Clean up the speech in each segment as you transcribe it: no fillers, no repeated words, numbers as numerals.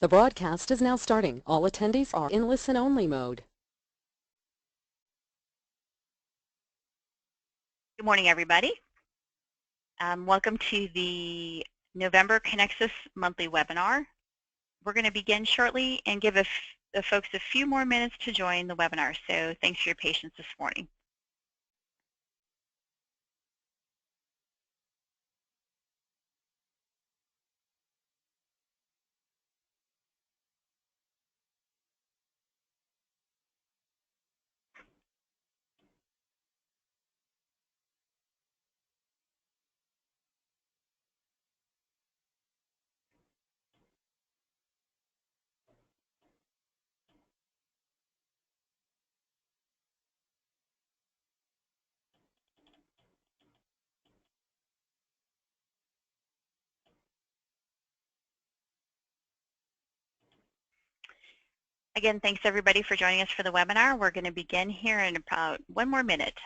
The broadcast is now starting. All attendees are in listen-only mode. Good morning, everybody. Welcome to the November Connexus monthly webinar. We're going to begin shortly and give the folks a few more minutes to join the webinar. So thanks for your patience this morning. Again, thanks everybody for joining us for the webinar. We're going to begin here in about 1 more minute.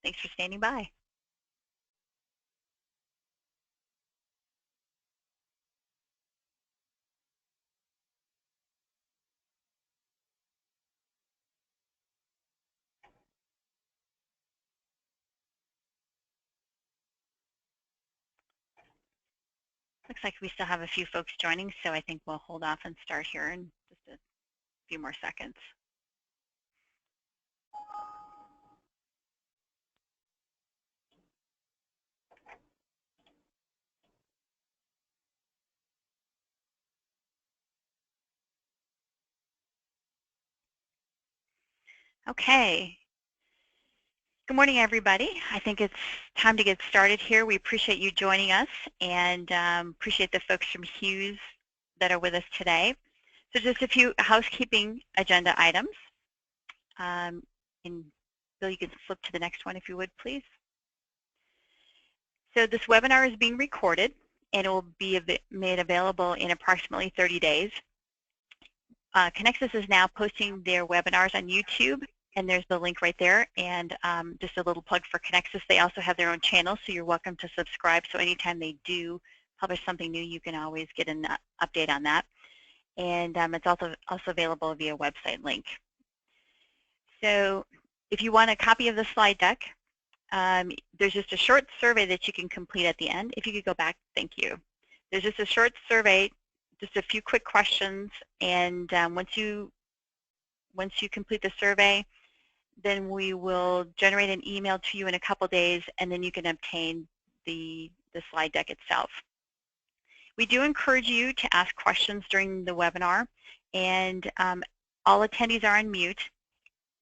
Thanks for standing by. Looks like we still have a few folks joining, so I think we'll hold off and start here in just a few more seconds. Okay. Good morning, everybody. I think it's time to get started here. We appreciate you joining us and appreciate the folks from Hughes that are with us today. So just a few housekeeping agenda items. And Bill, you could flip to the next one if you would, please. So this webinar is being recorded and it will be made available in approximately 30 days. Connexus is now posting their webinars on YouTube, and there's the link right there. And just a little plug for Connexus, they also have their own channel, so you're welcome to subscribe. So anytime they do publish something new, you can always get an update on that. And it's also available via website link. So if you want a copy of the slide deck, there's just a short survey that you can complete at the end. If you could go back, thank you. There's just a short survey, just a few quick questions, and once you complete the survey, then we will generate an email to you in a couple days, and then you can obtain the slide deck itself. We do encourage you to ask questions during the webinar, and all attendees are on mute,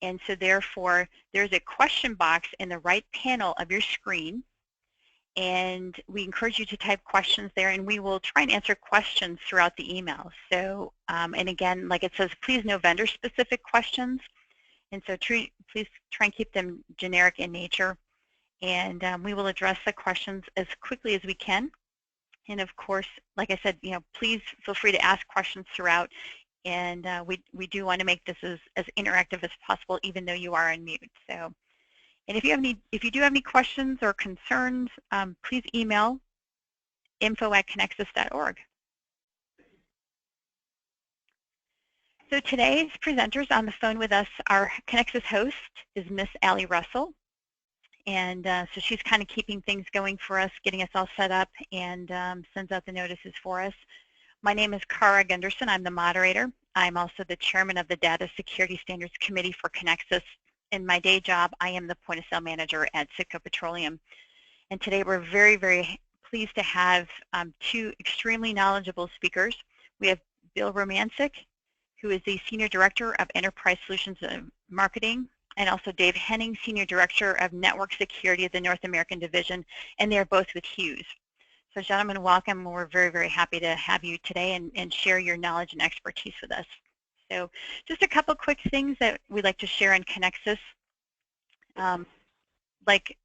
and so therefore there's a question box in the right panel of your screen, and we encourage you to type questions there, and we will try and answer questions throughout the email. So, and again, like it says, please no vendor-specific questions, and so please try and keep them generic in nature, and we will address the questions as quickly as we can. And of course, like I said, please feel free to ask questions throughout, and we do want to make this as interactive as possible, even though you are on mute. So. And if you do have any questions or concerns, please email info@connexus.org. So today's presenters on the phone with us, our Connexus host is Miss Allie Russell. And so she's kind of keeping things going for us, getting us all set up, and sends out the notices for us. My name is Cara Gunderson. I'm the moderator. I'm also the chairman of the Data Security Standards Committee for Connexus. In my day job, I am the point-of-sale manager at Citgo Petroleum. And today we're very, very pleased to have two extremely knowledgeable speakers. We have Bill Romancic, who is the Senior Director of Enterprise Solutions and Marketing, and also Dave Henning, Senior Director of Network Security at the North American Division, and they're both with Hughes. So gentlemen, welcome. We're very, very happy to have you today and share your knowledge and expertise with us. So just a couple quick things that we'd like to share on Connexus. Like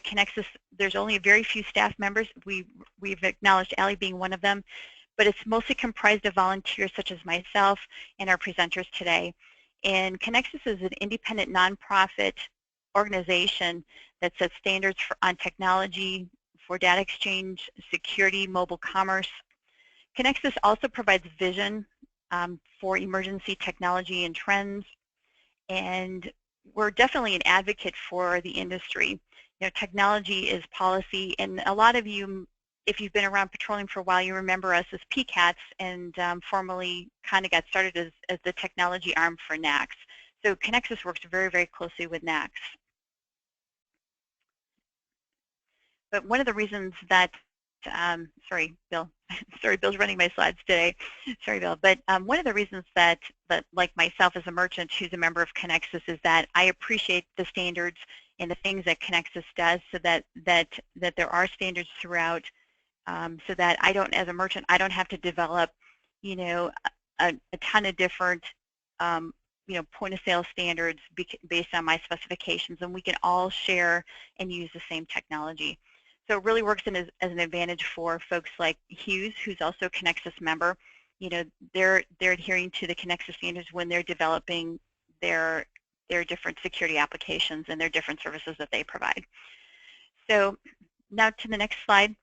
Connexus, there's only very few staff members. We've acknowledged Allie being one of them, but it's mostly comprised of volunteers such as myself and our presenters today. And Connexus is an independent nonprofit organization that sets standards on technology, for data exchange, security, mobile commerce. Connexus also provides vision for emergency technology and trends, and we're definitely an advocate for the industry. You know, technology is policy, and a lot of you, if you've been around petroleum for a while, you remember us as PCATs, and formerly kind of got started as the technology arm for NACS. So Connexus works very, very closely with NACS. But one of the reasons that, sorry, Bill. Sorry, Bill's running my slides today. Sorry, Bill. But one of the reasons that, like myself as a merchant who's a member of Connexus, is that I appreciate the standards and the things that Connexus does, so that there are standards throughout, so that I don't, as a merchant, I don't have to develop, you know, a ton of different, you know, point of sale standards based on my specifications, and we can all share and use the same technology. So it really works as an advantage for folks like Hughes, who's also a Connexus member. You know, they're adhering to the Connexus standards when they're developing their different security applications and their different services that they provide. So now to the next slide.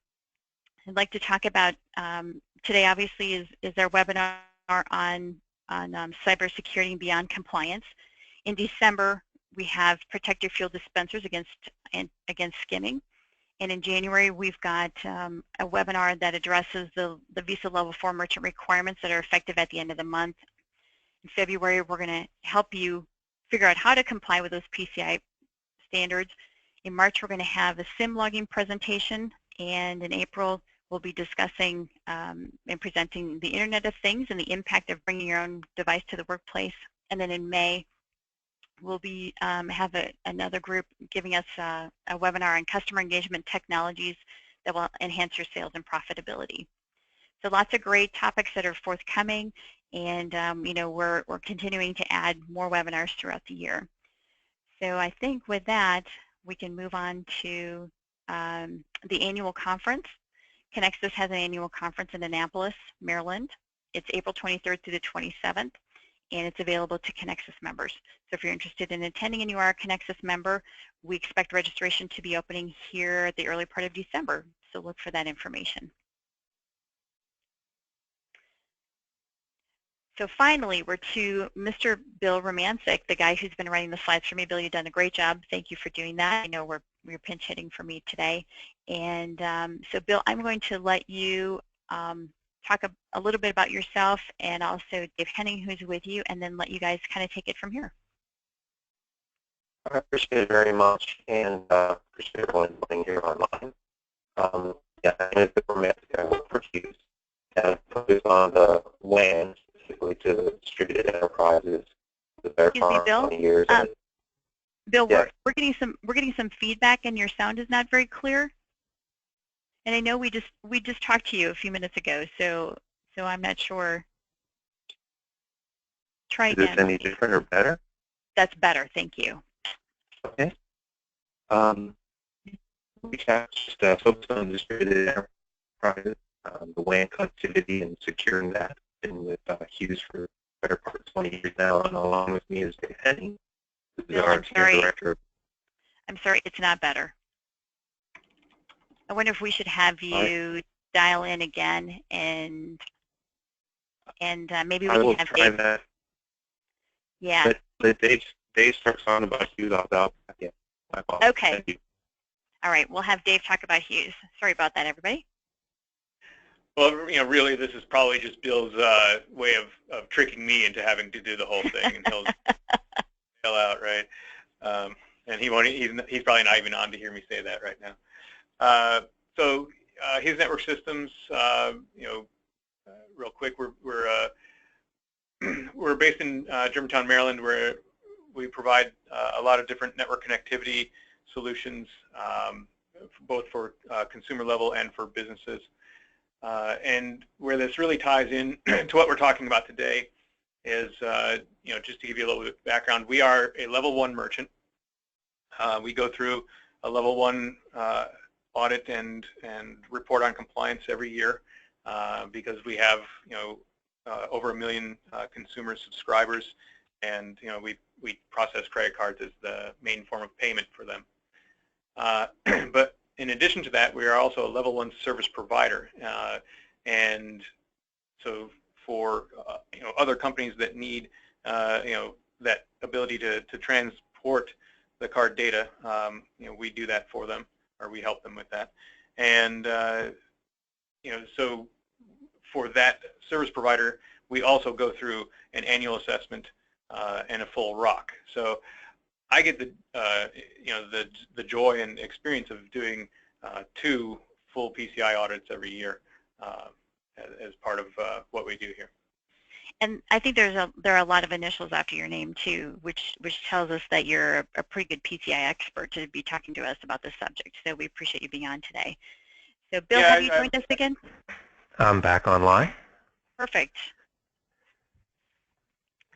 I'd like to talk about today. Obviously, is our webinar on cybersecurity and beyond compliance. In December, we have protect your fuel dispensers against skimming. And in January, we've got a webinar that addresses the Visa Level 4 merchant requirements that are effective at the end of the month. In February, we're going to help you figure out how to comply with those PCI standards. In March, we're going to have a SIM logging presentation. And in April, we'll be discussing and presenting the Internet of Things and the impact of bringing your own device to the workplace. And then in May, we'll be have another group giving us a webinar on customer engagement technologies that will enhance your sales and profitability. So lots of great topics that are forthcoming, and you know, we're continuing to add more webinars throughout the year. So I think with that, we can move on to the annual conference. Connexus has an annual conference in Annapolis, Maryland. It's April 23rd through the 27th. And it's available to Connexus members. So if you're interested in attending and you are a Connexus member, we expect registration to be opening here at the early part of December. So look for that information. So finally, we're to Mr. Bill Romancic, the guy who's been writing the slides for me. Bill, you've done a great job. Thank you for doing that. I know we're pinch hitting for me today. And so Bill, I'm going to let you talk a little bit about yourself, and also Dave Henning, who's with you, and then let you guys kind of take it from here. I appreciate it very much, and appreciate everyone being here online. Yeah, I'm a romantic. I work for Hughes, and I focus on the WAN, specifically to distributed enterprises. Excuse me, Bill. 20 years. Bill, yeah. we're getting some feedback, and your sound is not very clear. And I know we just talked to you a few minutes ago, so I'm not sure. Try again. Is this any different or better? That's better. Thank you. Okay. We have just focused on distributed enterprises, the WAN connectivity and securing that. Been with Hughes for the better part of 20 years now, and along with me is Dave Henning, who's our senior director. I'm sorry, it's not better. I wonder if we should have you dial in again, and maybe we can have Dave. That. Yeah. Let Dave starts on about Hughes. I'll yeah. Okay. All right, we'll have Dave talk about Hughes. Sorry about that, everybody. Well, you know, really, this is probably just Bill's way of tricking me into having to do the whole thing, and he'll bail out, right? And he won't. He's probably not even on to hear me say that right now. So Hughes Network Systems, you know, real quick, we're based in Germantown, Maryland, where we provide a lot of different network connectivity solutions, both for consumer level and for businesses. And where this really ties in to what we're talking about today is, you know, just to give you a little bit of background, we are a level 1 merchant. We go through a level 1 audit and report on compliance every year because we have, you know, over 1 million consumer subscribers, and you know, we process credit cards as the main form of payment for them. But in addition to that, we are also a level 1 service provider, and So for other companies that need that ability to transport the card data, we do that for them, or we help them with that. And so for that service provider, we also go through an annual assessment and a full ROC. So I get the joy and experience of doing 2 full PCI audits every year as part of what we do here. And I think there are a lot of initials after your name too, which tells us that you're a pretty good PCI expert to be talking to us about this subject. So we appreciate you being on today. So Bill, have you joined us again? I'm back online. Perfect.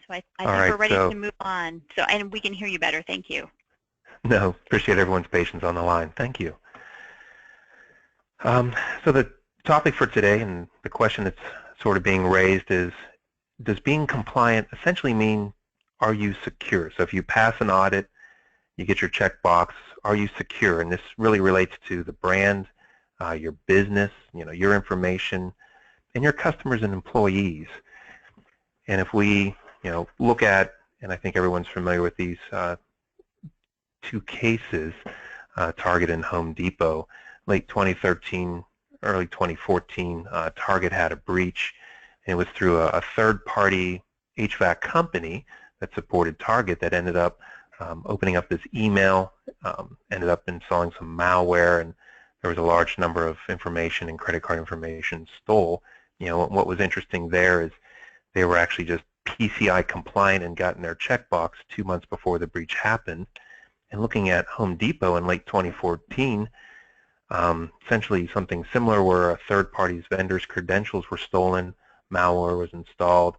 So I think right, we're ready to move on. So, and we can hear you better. Thank you. No, appreciate everyone's patience on the line. Thank you. So the topic for today and the question that's sort of being raised is, does being compliant essentially mean, are you secure? So if you pass an audit, you get your checkbox, are you secure? And this really relates to the brand, your business, your information, and your customers and employees. And if we, look at, and I think everyone's familiar with these 2 cases, Target and Home Depot, late 2013, early 2014, Target had a breach. And it was through a third-party HVAC company that supported Target that ended up opening up this email, ended up installing some malware, and there was a large number of information and credit card information stole. What was interesting there is they were actually just PCI compliant and gotten their checkbox 2 months before the breach happened. And looking at Home Depot in late 2014, essentially something similar where a third party's vendor's credentials were stolen, malware was installed,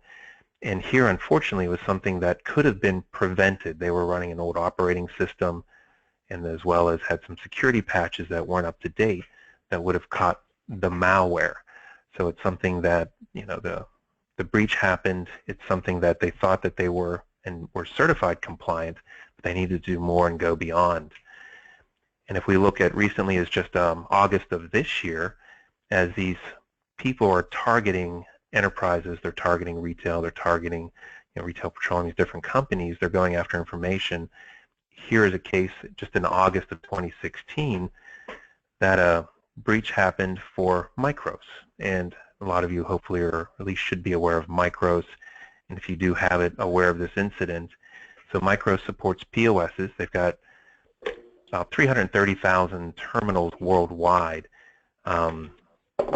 and here unfortunately was something that could have been prevented. They were running an old operating system, and as well as had some security patches that weren't up to date that would have caught the malware. So it's something that, the breach happened. It's something that they thought that they were and were certified compliant, but they needed to do more and go beyond. And if we look at recently as just August of this year, as these people are targeting enterprises, they're targeting retail, they're targeting retail patrolling these different companies, they're going after information. Here is a case just in August of 2016 that a breach happened for Micros. And a lot of you hopefully, or at least should be aware of Micros, and if you do have it, aware of this incident. So Micros supports POSs. They've got about 330,000 terminals worldwide,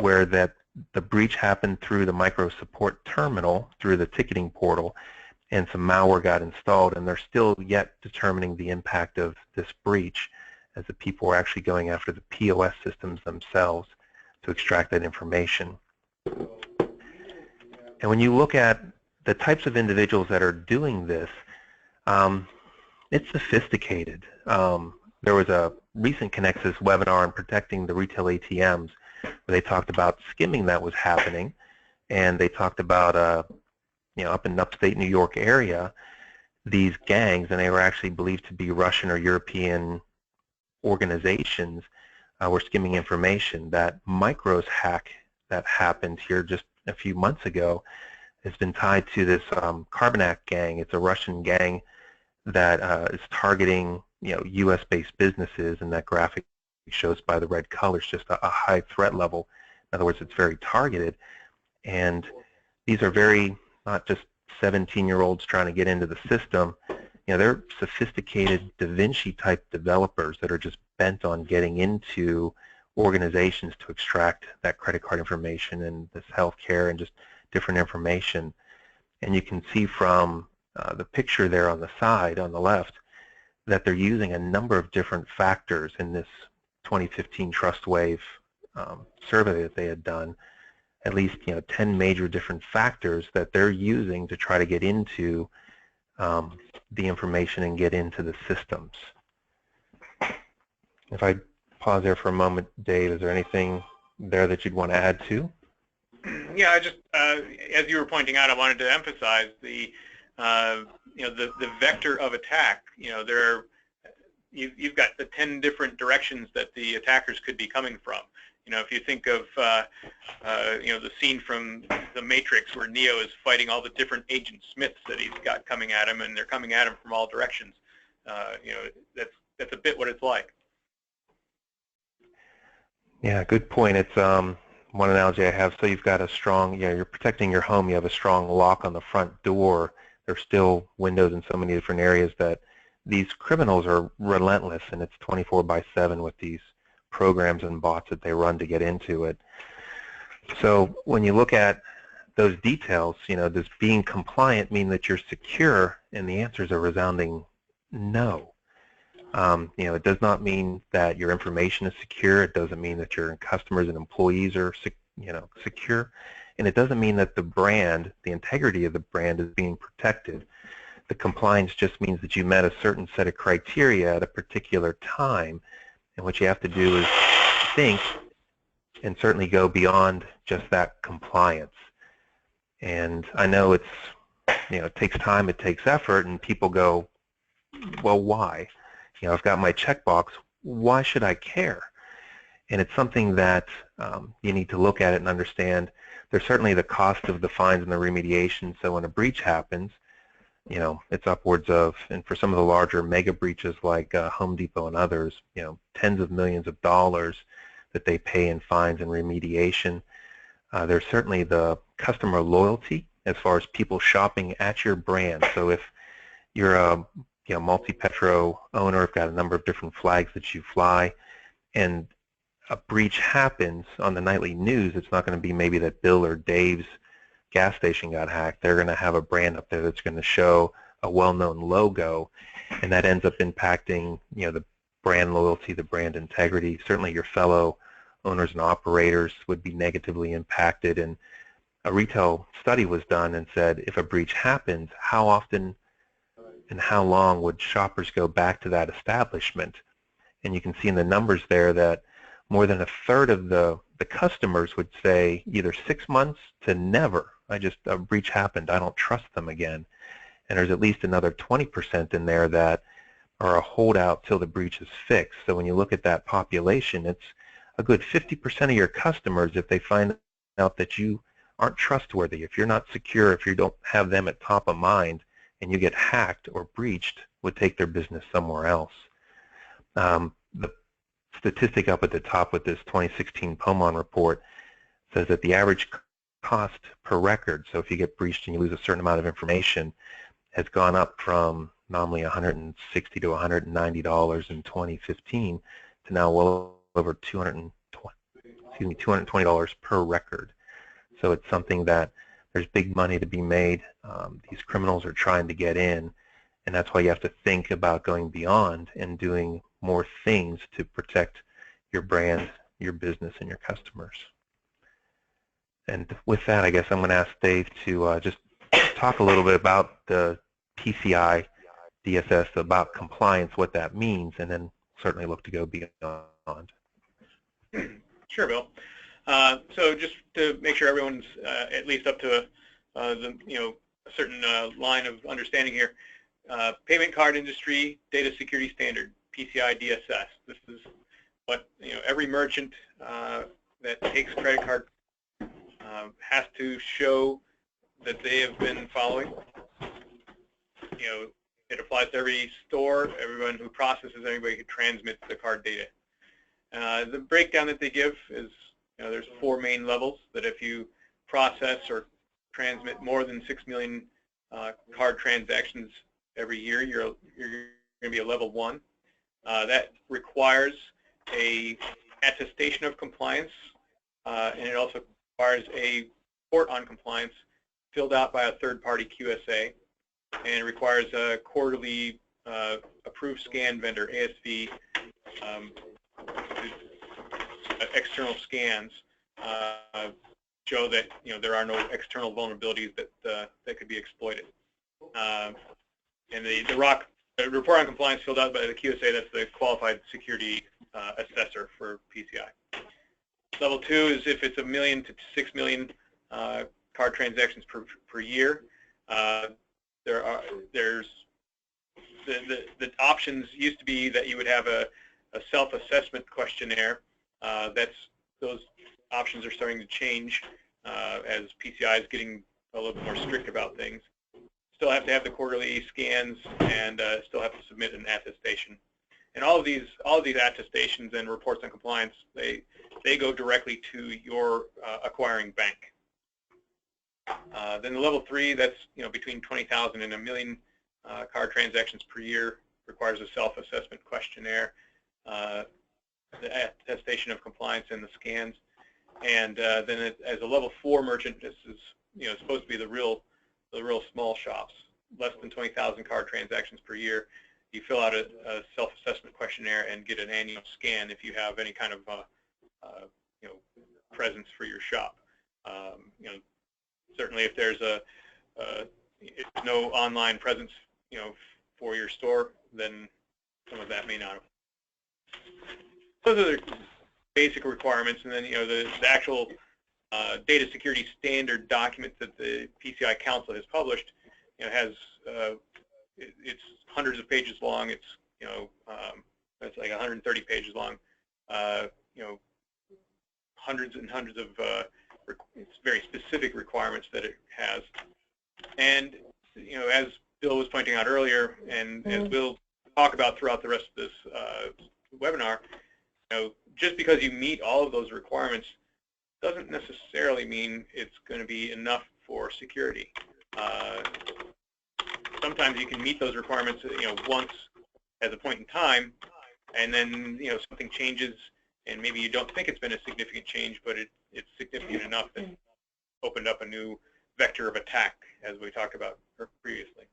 where the breach happened through the Micros support terminal, through the ticketing portal, and some malware got installed, and they're still yet determining the impact of this breach, as the people are actually going after the POS systems themselves to extract that information. And when you look at the types of individuals that are doing this, it's sophisticated. There was a recent Connexus webinar on protecting the retail ATMs where they talked about skimming that was happening, and they talked about up in upstate New York area, these gangs, and they were actually believed to be Russian or European organizations, were skimming information. That Micros hack that happened here just a few months ago has been tied to this Carbonac gang. It's a Russian gang that is targeting U.S.-based businesses, and that graphic shows by the red colors just a high threat level. In other words, it's very targeted, and these are very not just 17-year-olds trying to get into the system. They're sophisticated Da Vinci type developers that are just bent on getting into organizations to extract that credit card information and this healthcare and just different information. And you can see from the picture there on the side, on the left, that they're using a number of different factors in this 2015 TrustWave survey that they had done. At least 10 major different factors that they're using to try to get into the information and get into the systems. If I pause there for a moment, Dave, is there anything there that you'd want to add to? Yeah, I just, as you were pointing out, I wanted to emphasize the vector of attack. You've got the 10 different directions that the attackers could be coming from. You know, if you think of you know, the scene from The Matrix where Neo is fighting all the different Agent Smiths that he's got coming at him, and they're coming at him from all directions. You know, that's a bit what it's like. Yeah, good point. It's one analogy I have. So you've got a strong, you're protecting your home. You have a strong lock on the front door. There's still windows in so many different areas that these criminals are relentless, and it's 24/7 with these programs and bots that they run to get into it. So when you look at those details, you know, does being compliant mean that you're secure? And the answer is a resounding no. You know, it does not mean that your information is secure. It doesn't mean that your customers and employees are, you know, secure. And it doesn't mean that the brand, the integrity of the brand is being protected. The compliance just means that you met a certain set of criteria at a particular time. And what you have to do is think and certainly go beyond just that compliance. And I know it's, you know, it takes time, it takes effort, and people go, well, why? You know, I've got my checkbox, why should I care? And it's something that you need to look at it and understand. There's certainly the cost of the fines and the remediation, so when a breach happens, you know, it's upwards of, and for some of the larger mega breaches like Home Depot and others, you know, tens of millions of dollars that they pay in fines and remediation. There's certainly the customer loyalty as far as people shopping at your brand. So if you're a multi-petro owner, have got a number of different flags that you fly, and a breach happens on the nightly news, it's not going to be maybe that Bill or Dave's gas station got hacked. They're going to have a brand up there that's going to show a well-known logo, and that ends up impacting, you know, the brand loyalty, the brand integrity. Certainly your fellow owners and operators would be negatively impacted. And a retail study was done and said, if a breach happens, how often and how long would shoppers go back to that establishment? And you can see in the numbers there that more than a third of the customers would say either 6 months to never. A breach happened, I don't trust them again. And there's at least another 20% in there that are a holdout till the breach is fixed. So when you look at that population, it's a good 50% of your customers, if they find out that you aren't trustworthy, if you're not secure, if you don't have them at top of mind, and you get hacked or breached, would take their business somewhere else. The statistic up at the top with this 2016 Pomon report says that the average cost per record, so if you get breached and you lose a certain amount of information, has gone up from normally $160 to $190 in 2015 to now well over $220 per record. So it's something that there's big money to be made. These criminals are trying to get in, and that's why you have to think about going beyond and doing more things to protect your brand, your business, and your customers. And with that, I guess I'm going to ask Dave to just talk a little bit about the PCI DSS, about compliance, what that means, and then certainly look to go beyond. Sure, Bill. So just to make sure everyone's at least up to a certain line of understanding here, payment card industry data security standard, PCI DSS. This is what every merchant that takes credit card has to show that they have been following. It applies to every store, everyone who processes, anybody who transmits the card data. The breakdown that they give is, there's 4 main levels. That if you process or transmit more than 6 million card transactions every year, you're going to be a level 1. That requires a attestation of compliance, and it also requires a report on compliance filled out by a third-party QSA, and it requires a quarterly approved scan vendor, ASV, external scans show that there are no external vulnerabilities that could be exploited. And the report on compliance filled out by the QSA, that's the qualified security assessor for PCI. Level 2 is if it's 1 million to 6 million card transactions per year. There's the options used to be that you would have a self-assessment questionnaire that's those options are starting to change as PCI is getting a little bit more strict about things. Still have to have the quarterly scans and still have to submit an attestation. And all of these attestations and reports on compliance, they go directly to your acquiring bank. Then the level 3, that's between 20,000 and 1 million card transactions per year, requires a self-assessment questionnaire, the attestation of compliance and the scans. And then as a level 4 merchant, this is supposed to be the real small shops, less than 20,000 card transactions per year. You fill out a self-assessment questionnaire and get an annual scan if you have any kind of presence for your shop. Certainly, if there's no online presence for your store, then some of that may not. Those are the basic requirements, and then the actual data security standard document that the PCI Council has published has it's hundreds of pages long. It's it's like 130 pages long. Hundreds and hundreds of it's very specific requirements that it has. And as Bill was pointing out earlier, and as we'll talk about throughout the rest of this webinar, just because you meet all of those requirements doesn't necessarily mean it's going to be enough for security. Sometimes you can meet those requirements, once as a point in time, and then something changes, and maybe you don't think it's been a significant change, but it's significant enough that it opened up a new vector of attack, as we talked about previously.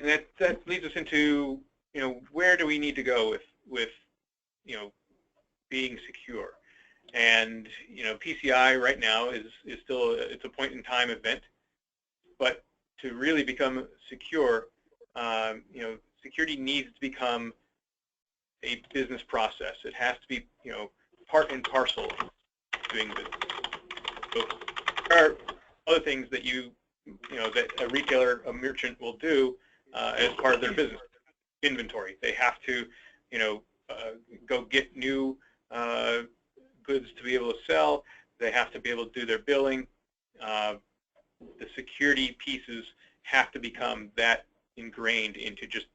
And that leads us into where do we need to go with being secure. And PCI right now is still it's a point in time event, but to really become secure, security needs to become a business process. It has to be part and parcel of doing business. So there are other things that that a retailer, a merchant will do as part of their business. Inventory. They have to go get new goods to be able to sell. They have to be able to do their billing. The security pieces have to become that ingrained into just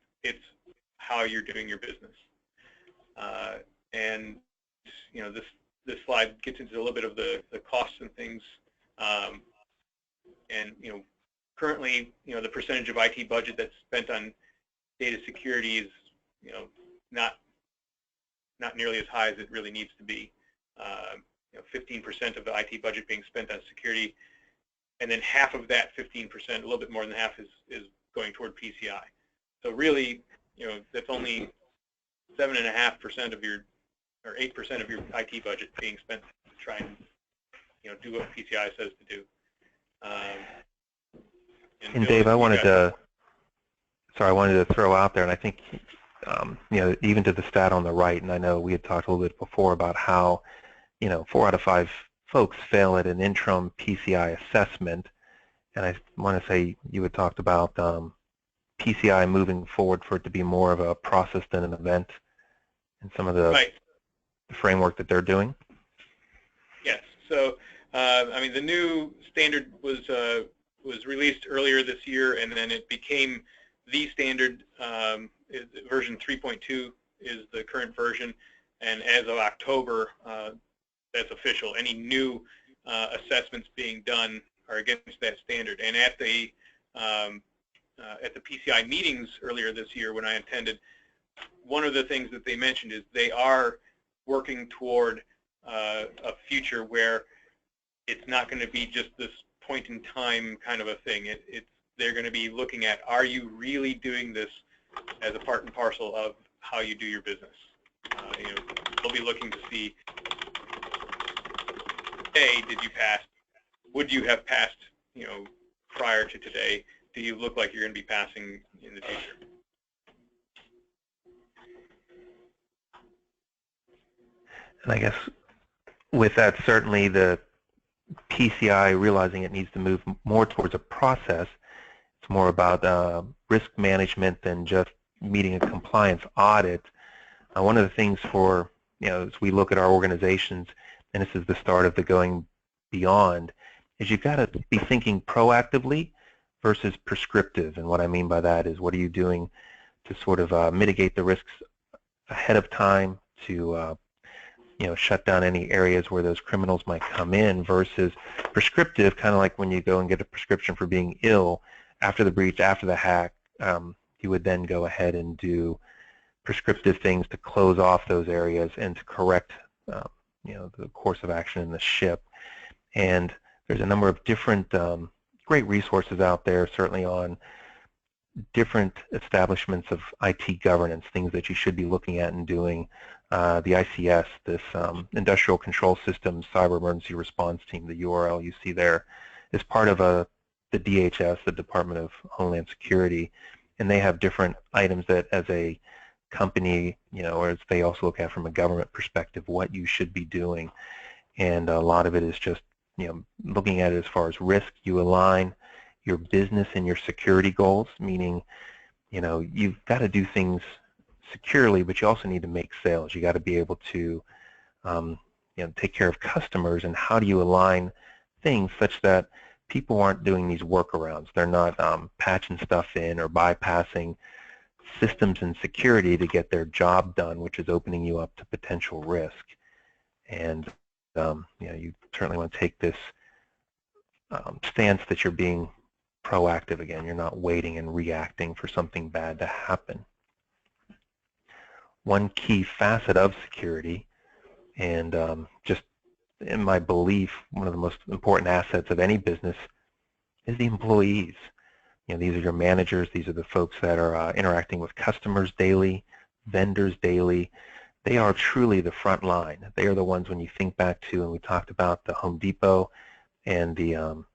how you're doing your business. And this slide gets into a little bit of the costs and things. And currently, the percentage of IT budget that's spent on data security is not nearly as high as it really needs to be. 15% of the IT budget being spent on security, and then half of that 15%, a little bit more than half, is going toward PCI. So really, that's only 7.5% of your, or 8% of your IT budget being spent to try and do what PCI says to do. And Dave, I wanted to throw out there, and I think even to the stat on the right, and I know we had talked a little bit before about how 4 out of 5 folks fail at an interim PCI assessment, and I want to say you had talked about PCI moving forward for it to be more of a process than an event in some of the framework that they're doing. Yes. So I mean, the new standard was released earlier this year, and then it became the standard. Version 3.2 is the current version, and as of October, that's official. Any new assessments being done are against that standard. And at the PCI meetings earlier this year, when I attended, one of the things that they mentioned is they are working toward a future where it's not going to be just this point in time kind of a thing. They're going to be looking at, are you really doing this as a part and parcel of how you do your business? They'll be looking to see, hey, did you pass? Would you have passed, prior to today? Do you look like you're going to be passing in the future? And I guess with that, certainly the PCI realizing it needs to move more towards a process. It's more about risk management than just meeting a compliance audit. One of the things for as we look at our organizations, and this is the start of the going beyond, is you've got to be thinking proactively versus prescriptive. And what I mean by that is, what are you doing to sort of mitigate the risks ahead of time, to shut down any areas where those criminals might come in, versus prescriptive, kind of like when you go and get a prescription for being ill after the breach, after the hack, you would then go ahead and do prescriptive things to close off those areas and to correct the course of action in the ship. And there's a number of different great resources out there, certainly on different establishments of IT governance, things that you should be looking at and doing. The ICS, this Industrial Control Systems Cyber Emergency Response Team, the URL you see there, is part of the DHS, the Department of Homeland Security, and they have different items that, as a company, or as they also look at from a government perspective, what you should be doing. And a lot of it is just looking at it as far as risk. You align your business and your security goals, meaning you've got to do things securely, but you also need to make sales. You got to be able to take care of customers, and how do you align things such that people aren't doing these workarounds. They're not patching stuff in or bypassing systems and security to get their job done, which is opening you up to potential risk. And you certainly want to take this stance that you're being proactive again. You're not waiting and reacting for something bad to happen. One key facet of security, and just in my belief, one of the most important assets of any business, is the employees. These are your managers. These are the folks that are interacting with customers daily, vendors daily. They are truly the front line. They are the ones, when you think back to, and we talked about the Home Depot and the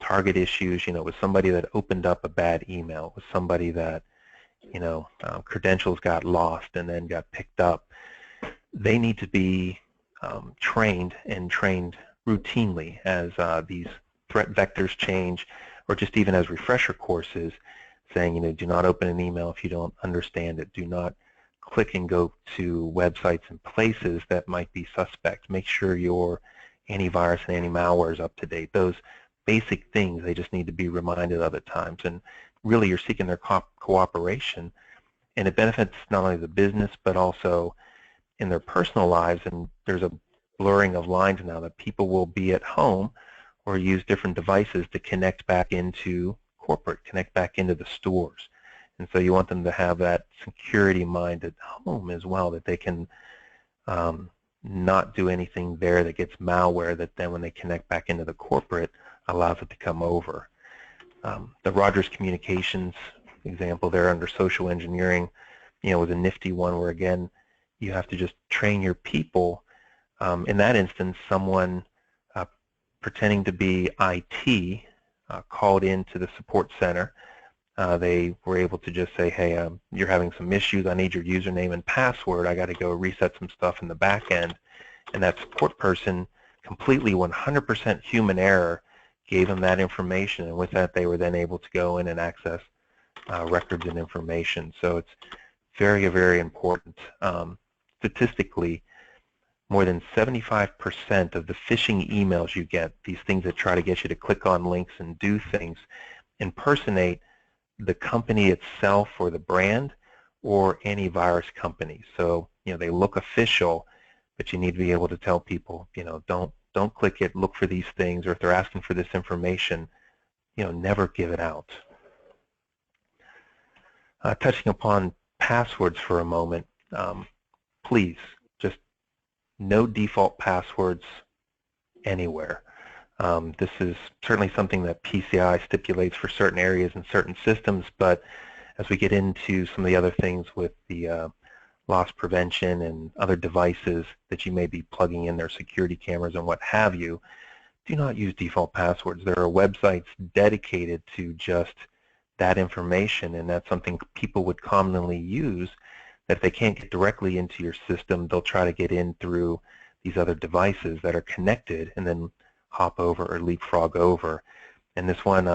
Target issues, it was somebody that opened up a bad email. It was somebody that, credentials got lost and then got picked up. They need to be trained, and trained routinely as these threat vectors change, or just even as refresher courses, saying, do not open an email if you don't understand it. Do not click and go to websites and places that might be suspect. Make sure your antivirus and anti-malware is up to date. Those basic things, they just need to be reminded of at times. And really, you're seeking their cooperation, and it benefits not only the business but also in their personal lives. And there's a blurring of lines now that people will be at home or use different devices to connect back into corporate, connect back into the stores. And so you want them to have that security mind at home as well, that they can not do anything there that gets malware, that then when they connect back into the corporate allows it to come over. The Rogers Communications example there under social engineering, was a nifty one where, again, you have to just train your people. In that instance, someone pretending to be IT called into the support center. They were able to just say, hey, you're having some issues. I need your username and password. I got to go reset some stuff in the back end. And that support person, completely 100% human error, gave them that information. And with that, they were then able to go in and access records and information. So it's very, very important. Statistically, more than 75% of the phishing emails you get, these things that try to get you to click on links and do things, impersonate the company itself or the brand or antivirus company. So, they look official, but you need to be able to tell people, don't click it, look for these things, or if they're asking for this information, never give it out. Touching upon passwords for a moment, please, just no default passwords anywhere. This is certainly something that PCI stipulates for certain areas and certain systems, but as we get into some of the other things with the loss prevention and other devices that you may be plugging in their security cameras and what have you, do not use default passwords. There are websites dedicated to just that information, and that's something people would commonly use, that if they can't get directly into your system, they'll try to get in through these other devices that are connected and then hop over or leapfrog over. And this one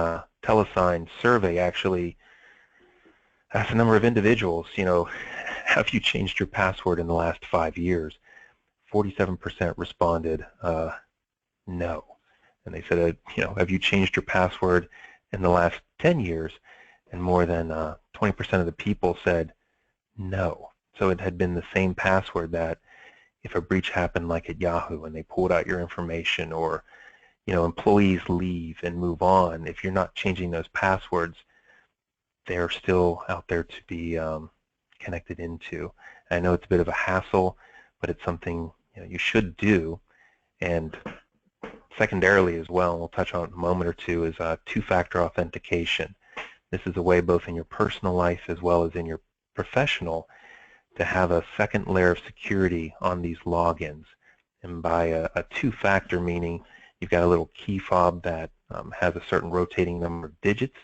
Telesign survey actually asked a number of individuals, have you changed your password in the last 5 years? 47% responded no. And they said, have you changed your password in the last 10 years? And more than 20% of the people said no. So it had been the same password that if a breach happened like at Yahoo and they pulled out your information, or employees leave and move on, if you're not changing those passwords, they're still out there to be connected into. I know it's a bit of a hassle, but it's something you should do. And secondarily as well, and we'll touch on it in a moment or two, is two-factor authentication. This is a way both in your personal life as well as in your professional to have a second layer of security on these logins. And by a two-factor, meaning you've got a little key fob that has a certain rotating number of digits,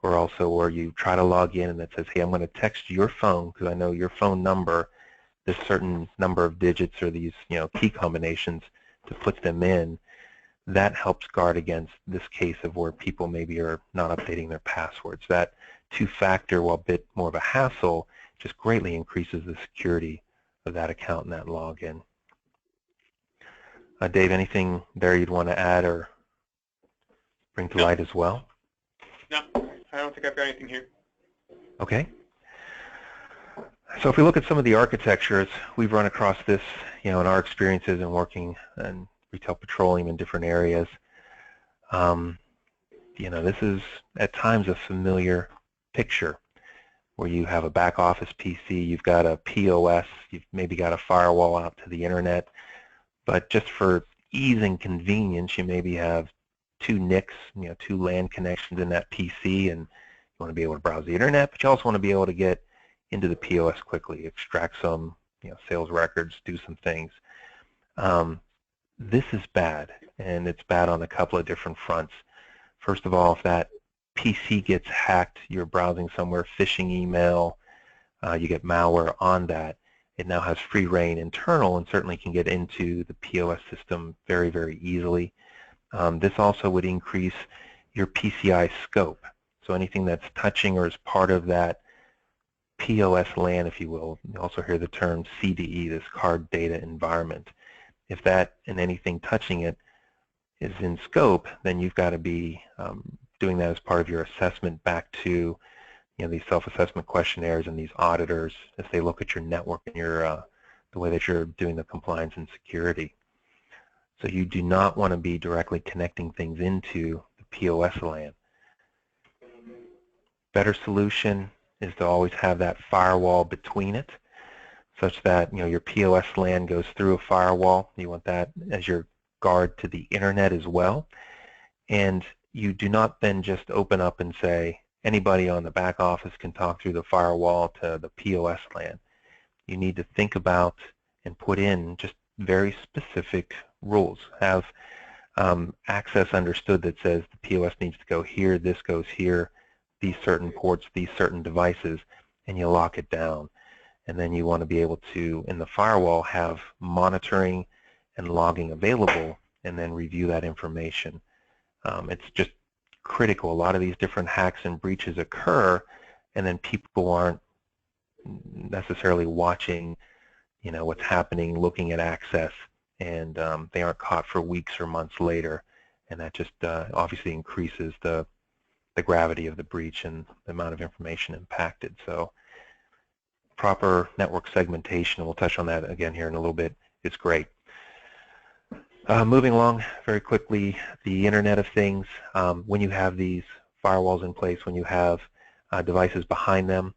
or also where you try to log in and it says, hey, I'm going to text your phone because I know your phone number, this certain number of digits or these key combinations to put them in. That helps guard against this case of where people maybe are not updating their passwords. That two-factor, while a bit more of a hassle, just greatly increases the security of that account and that login. Dave, anything there you'd want to add or bring to light as well? No, I don't think I've got anything here. Okay. So if we look at some of the architectures, we've run across this, in our experiences in working in retail petroleum in different areas. This is at times a familiar picture where you have a back office PC, you've got a POS, you've maybe got a firewall out to the internet, but just for ease and convenience, you maybe have two NICs, two LAN connections in that PC, and you want to be able to browse the internet, but you also want to be able to get into the POS quickly, extract some sales records, do some things. This is bad, and it's bad on a couple of different fronts. First of all, if that PC gets hacked, you're browsing somewhere, phishing email, you get malware on that, it now has free reign internal and certainly can get into the POS system very, very easily. This also would increase your PCI scope. So anything that's touching or is part of that POS LAN, if you will, you also hear the term CDE, this card data environment. If that and anything touching it is in scope, then you've got to be doing that as part of your assessment back to these self-assessment questionnaires and these auditors as they look at your network and your the way that you're doing the compliance and security. So you do not want to be directly connecting things into the POS LAN. Better solution is to always have that firewall between it, such that your POS LAN goes through a firewall. You want that as your guard to the internet as well. And you do not then just open up and say anybody on the back office can talk through the firewall to the POS LAN. You need to think about and put in just very specific rules. Have access understood that says the POS needs to go here, this goes here, these certain ports, these certain devices, and you lock it down. And then you want to be able to, in the firewall, have monitoring and logging available and then review that information. It's just critical. A lot of these different hacks and breaches occur, and then people aren't necessarily watching what's happening, looking at access, and they aren't caught for weeks or months later, and that just obviously increases the gravity of the breach and the amount of information impacted. So proper network segmentation, and we'll touch on that again here in a little bit, is great. Moving along very quickly, the Internet of Things. When you have these firewalls in place, when you have devices behind them,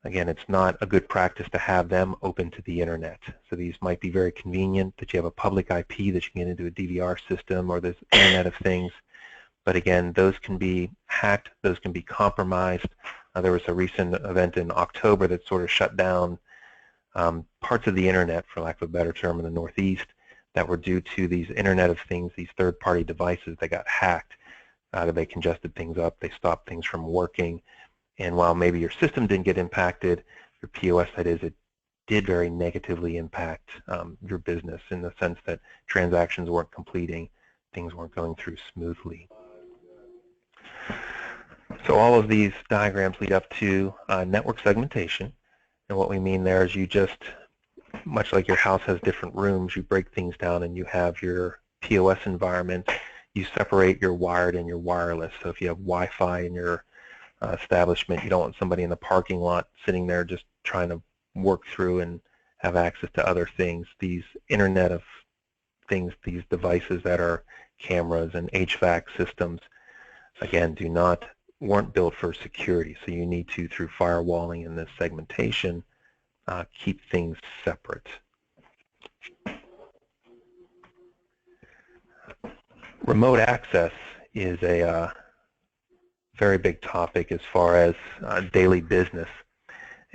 again, it's not a good practice to have them open to the Internet. So these might be very convenient that you have a public IP that you can get into a DVR system or this Internet of Things. But again, those can be hacked, those can be compromised. There was a recent event in October that sort of shut down parts of the Internet, for lack of a better term, in the Northeast that were due to these Internet of Things, these third-party devices that got hacked. They congested things up, they stopped things from working, and while maybe your system didn't get impacted, your POS, that is, it did very negatively impact your business in the sense that transactions weren't completing, things weren't going through smoothly. So all of these diagrams lead up to network segmentation, and what we mean there is you just much like your house has different rooms, you break things down and you have your POS environment. You separate your wired and your wireless. So if you have Wi-Fi in your establishment, you don't want somebody in the parking lot sitting there just trying to work through and have access to other things. These Internet of Things, these devices that are cameras and HVAC systems, again, weren't built for security. So you need to, through firewalling and this segmentation, keep things separate. Remote access is a very big topic as far as daily business.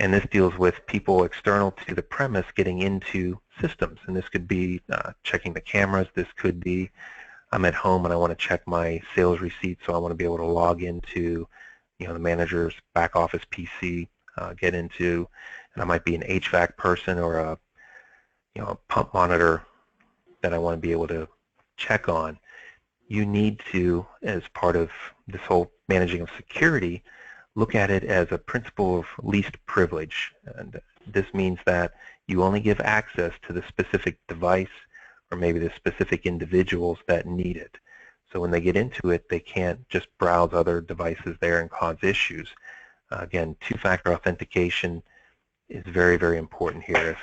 And this deals with people external to the premise getting into systems. And this could be checking the cameras. This could be I'm at home and I want to check my sales receipts, so I want to be able to log into the manager's back office PC, get into, and I might be an HVAC person or a pump monitor that I want to be able to check on. You need to, as part of this whole managing of security, look at it as a principle of least privilege. And this means that you only give access to the specific device or maybe the specific individuals that need it. So when they get into it, they can't just browse other devices there and cause issues. Again, two-factor authentication is very, very important here. If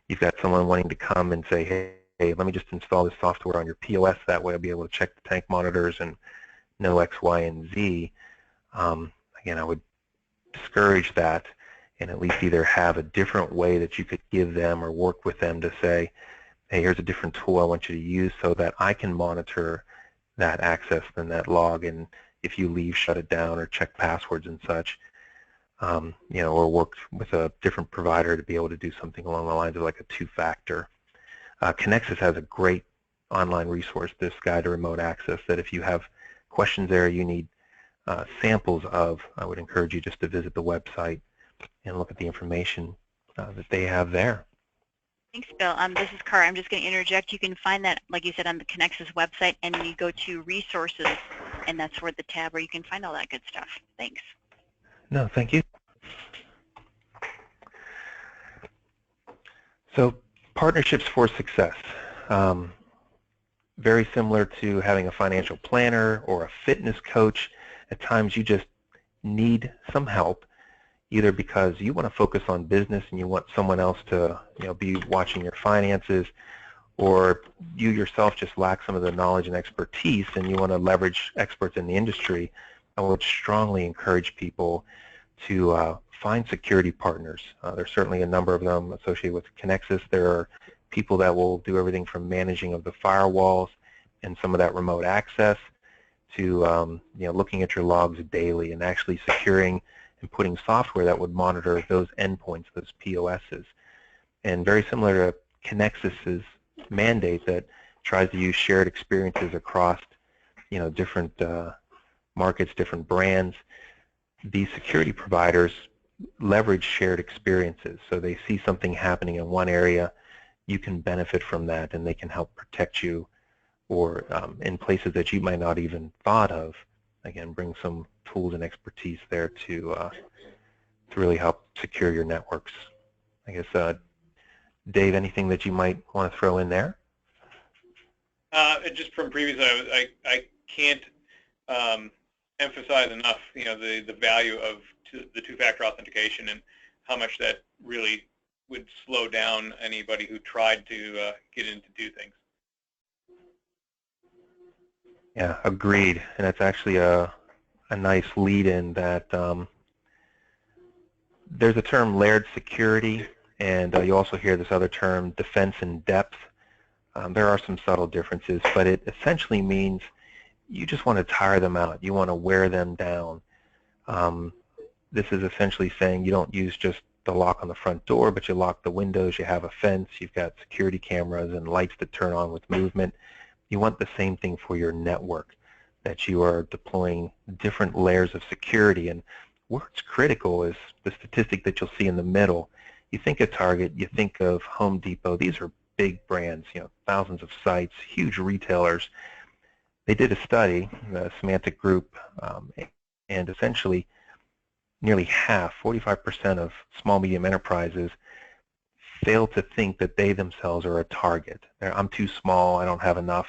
you've got someone wanting to come and say, hey, let me just install this software on your POS, that way I'll be able to check the tank monitors and know X, Y, and Z. Again, I would discourage that and at least either have a different way that you could give them or work with them to say, hey, here's a different tool I want you to use so that I can monitor that access and that log, and if you leave, shut it down or check passwords and such, or work with a different provider to be able to do something along the lines of like a two-factor. Connexus has a great online resource, this guide to remote access, that if you have questions there you need samples of, I would encourage you just to visit the website and look at the information that they have there. Thanks, Bill. This is Cara. I'm just going to interject. You can find that, like you said, on the Connexus website, and you go to resources, and that's where the tab where you can find all that good stuff. Thanks. No, thank you. So partnerships for success. Very similar to having a financial planner or a fitness coach. At times you just need some help, either because you want to focus on business and you want someone else to be watching your finances, or you yourself just lack some of the knowledge and expertise and you want to leverage experts in the industry. I would strongly encourage people to find security partners. There's certainly a number of them associated with Connexus. There are people that will do everything from managing of the firewalls and some of that remote access to looking at your logs daily and actually securing and putting software that would monitor those endpoints, those POSs. And very similar to Connexus's mandate that tries to use shared experiences across different markets, different brands, these security providers leverage shared experiences. So they see something happening in one area, you can benefit from that, and they can help protect you, or in places that you might not even thought of. Again, bring some tools and expertise there to really help secure your networks. I guess, Dave, anything that you might want to throw in there? Just from previous, I can't emphasize enough, the value of the two-factor authentication and how much that really would slow down anybody who tried to get in to do things. Yeah, agreed. And that's actually a nice lead-in that there's a term layered security, and you also hear this other term defense in depth. There are some subtle differences, but it essentially means you just want to tire them out. You want to wear them down. This is essentially saying you don't use just the lock on the front door, but you lock the windows, you have a fence, you've got security cameras and lights that turn on with movement. You want the same thing for your network, that you are deploying different layers of security. And where it's critical is the statistic that you'll see in the middle. You think of Target, you think of Home Depot. These are big brands, thousands of sites, huge retailers. They did a study, the Semantic Group, and essentially nearly half, 45% of small medium enterprises fail to think that they themselves are a target. I'm too small, I don't have enough,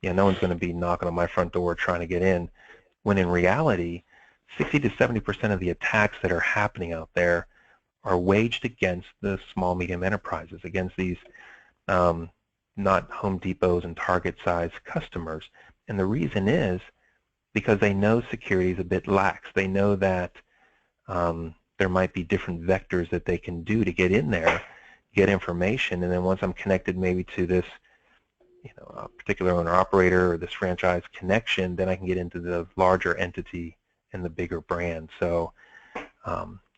no one's going to be knocking on my front door trying to get in, when in reality 60 to 70% of the attacks that are happening out there are waged against the small medium enterprises, against these not Home Depots and Target size customers. And the reason is because they know security is a bit lax. They know that there might be different vectors that they can do to get in there, get information, and then once I'm connected maybe to this a particular owner operator or this franchise connection, then I can get into the larger entity and the bigger brand. So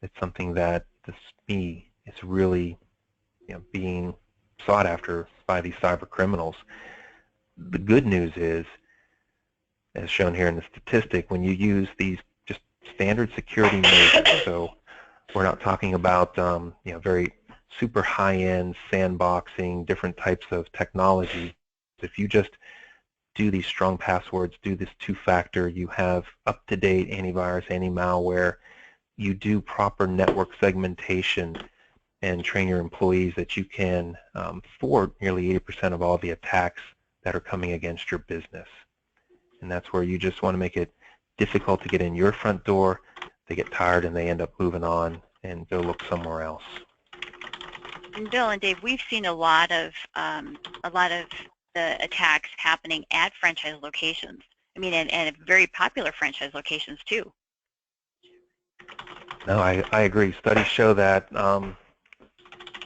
it's something that to me is really being sought after by these cyber criminals. The good news is, as shown here in the statistic, when you use these just standard security measures, so we're not talking about very super high-end sandboxing, different types of technology. If you just do these strong passwords, do this two-factor, you have up-to-date antivirus, anti-malware, you do proper network segmentation and train your employees that you can thwart nearly 80% of all the attacks that are coming against your business. And that's where you just want to make it difficult to get in your front door. They get tired and they end up moving on and go look somewhere else. And Bill and Dave, we've seen a lot of the attacks happening at franchise locations. I mean, and very popular franchise locations too. No, I agree. Studies show that,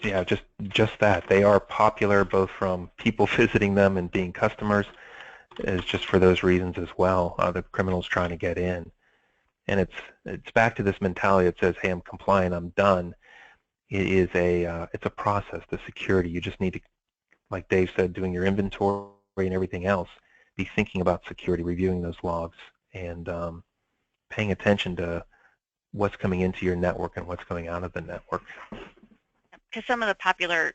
yeah, just that. They are popular both from people visiting them and being customers, is just for those reasons as well. The criminals trying to get in. And it's back to this mentality that says, hey, I'm compliant, I'm done. It is it's a process, the security. You just need to, like Dave said, doing your inventory and everything else, be thinking about security, reviewing those logs, and paying attention to what's coming into your network and what's going out of the network. Because some of the popular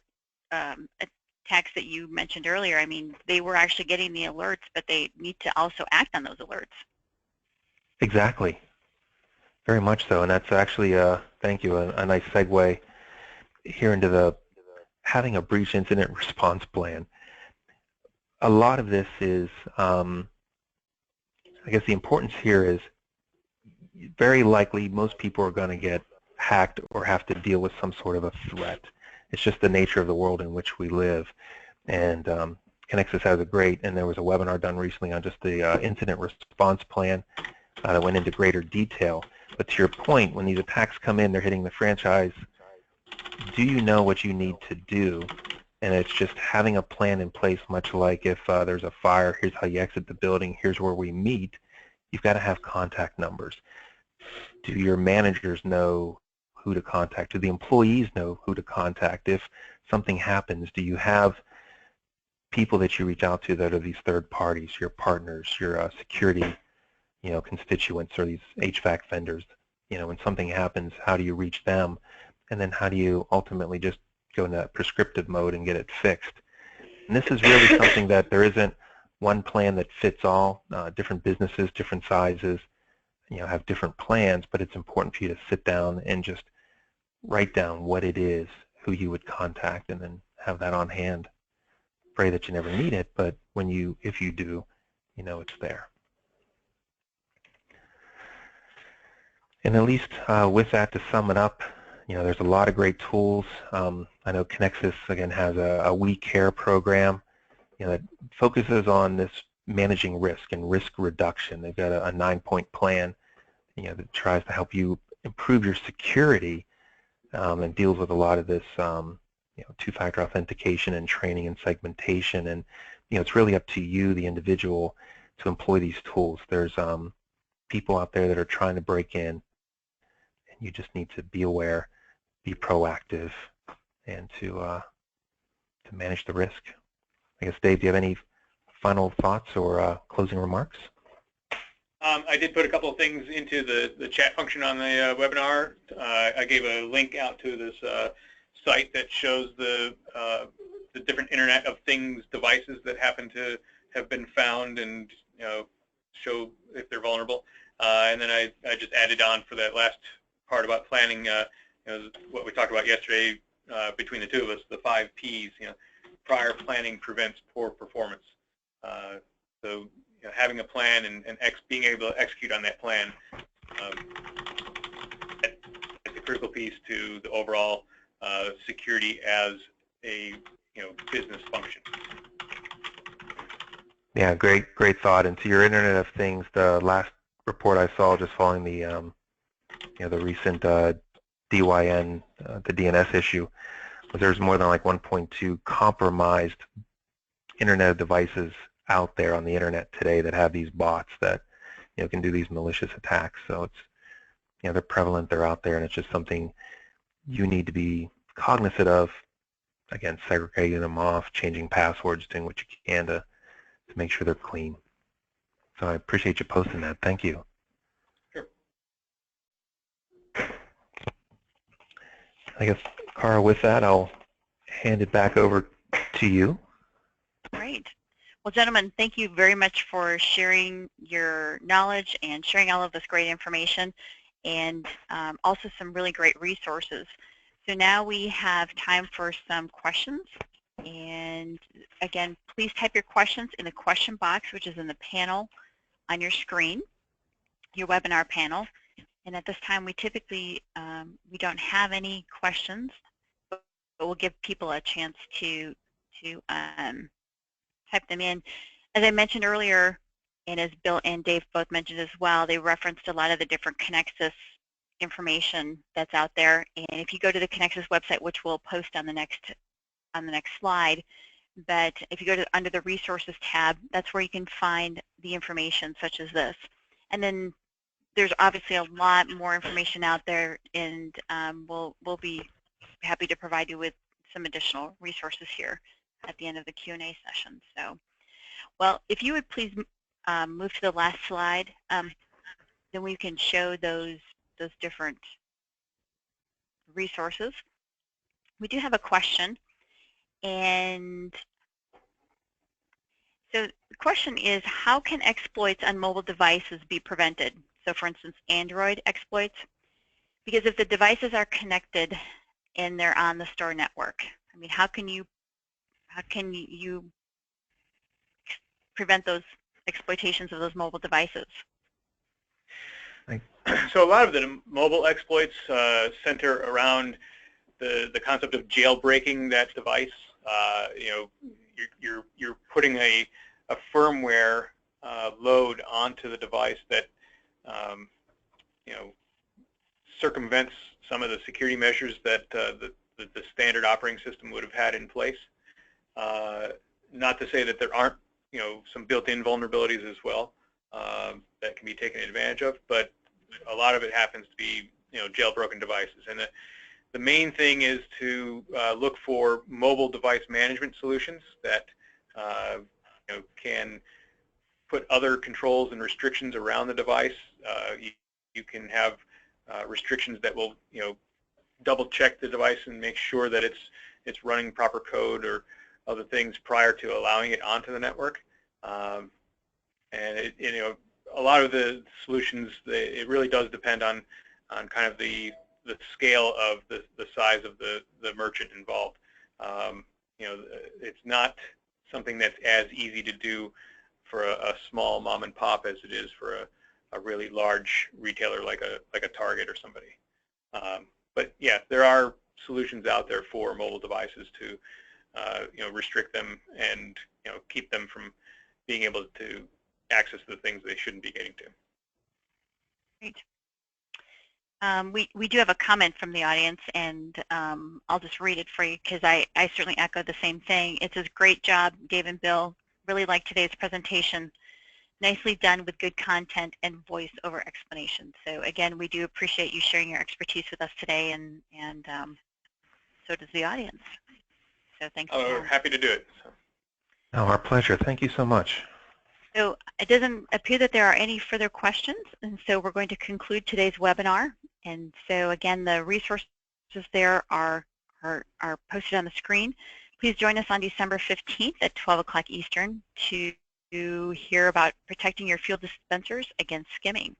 attacks that you mentioned earlier, I mean, they were actually getting the alerts, but they need to also act on those alerts. Exactly. Very much so, and that's actually, thank you, a nice segue here into the having a breach incident response plan. A lot of this is, I guess the importance here is very likely most people are going to get hacked or have to deal with some sort of a threat. It's just the nature of the world in which we live. And Connexus has a great, and there was a webinar done recently on just the incident response plan that went into greater detail. But to your point, when these attacks come in, they're hitting the franchise, do you know what you need to do? And it's just having a plan in place, much like if there's a fire, here's how you exit the building, here's where we meet. You've got to have contact numbers. Do your managers know who to contact? Do the employees know who to contact? If something happens, do you have people that you reach out to that are these third parties, your partners, your security constituents, or these HVAC vendors? When something happens, how do you reach them? And then how do you ultimately just go into that prescriptive mode and get it fixed? And this is really something that there isn't one plan that fits all. Different businesses, different sizes, have different plans, but it's important for you to sit down and just write down what it is, who you would contact, and then have that on hand. Pray that you never need it, but if you do, it's there. And at least with that, to sum it up, there's a lot of great tools. I know Connexus, again, has a We Care program that focuses on this managing risk and risk reduction. They've got a 9-point plan that tries to help you improve your security and deals with a lot of this two-factor authentication and training and segmentation. And it's really up to you, the individual, to employ these tools. There's people out there that are trying to break in, and you just need to be aware, be proactive, and to manage the risk. I guess, Dave, do you have any final thoughts or closing remarks? I did put a couple of things into the chat function on the webinar. I gave a link out to this site that shows the different Internet of Things devices that happen to have been found and show if they're vulnerable. And then I just added on for that last part about planning what we talked about yesterday, between the two of us, the 5 Ps. Prior planning prevents poor performance. So having a plan and being able to execute on that plan is a critical piece to the overall security as a business function. Yeah, great thought. And to your Internet of Things, the last report I saw just following the the recent DYN, the DNS issue, was there's more than like 1.2 compromised Internet devices out there on the Internet today that have these bots that can do these malicious attacks. So it's they're prevalent, they're out there, and it's just something you need to be cognizant of. Again, segregating them off, changing passwords, doing what you can to make sure they're clean. So I appreciate you posting that. Thank you. Sure. I guess, Cara, with that, I'll hand it back over to you. Great. Well, gentlemen, thank you very much for sharing your knowledge and sharing all of this great information, and also some really great resources. So now we have time for some questions. And again, please type your questions in the question box, which is in the panel on your screen, your webinar panel. And at this time, we typically we don't have any questions, but we'll give people a chance to type them in. As I mentioned earlier, and as Bill and Dave both mentioned as well, they referenced a lot of the different Connexus information that's out there. And if you go to the Connexus website, which we'll post on the next slide, but if you go to under the resources tab, that's where you can find the information such as this. And then there's obviously a lot more information out there, and we'll be happy to provide you with some additional resources here at the end of the Q&A session. So, well, if you would please move to the last slide, then we can show those different resources. We do have a question, and so the question is, how can exploits on mobile devices be prevented? So for instance, Android exploits, because if the devices are connected and they're on the store network, I mean, how can you prevent those exploitations of those mobile devices? So a lot of the mobile exploits center around the concept of jailbreaking that device. You're putting a firmware load onto the device that circumvents some of the security measures that the standard operating system would have had in place. Not to say that there aren't some built-in vulnerabilities as well that can be taken advantage of, but a lot of it happens to be jailbroken devices. And the main thing is to look for mobile device management solutions that can put other controls and restrictions around the device. You can have restrictions that will double check the device and make sure that it's running proper code or other things prior to allowing it onto the network. And a lot of the solutions, it really does depend on kind of the scale of the size of the merchant involved. It's not something that's as easy to do for a small mom and pop as it is for a really large retailer like a Target or somebody. But yeah, there are solutions out there for mobile devices to restrict them and keep them from being able to access the things they shouldn't be getting to. Great. We do have a comment from the audience, and I'll just read it for you because I certainly echo the same thing. It says, great job, Dave and Bill. Really like today's presentation. Nicely done with good content and voice over explanation. So again, we do appreciate you sharing your expertise with us today, and so does the audience. So thanks. Oh, we're happy to do it. Oh, our pleasure. Thank you so much. So it doesn't appear that there are any further questions, and so we're going to conclude today's webinar. And so again, the resources there are posted on the screen. Please join us on December 15th at 12 o'clock Eastern to hear about protecting your fuel dispensers against skimming.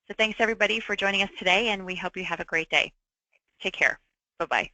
So thanks everybody for joining us today, and we hope you have a great day. Take care. Bye-bye.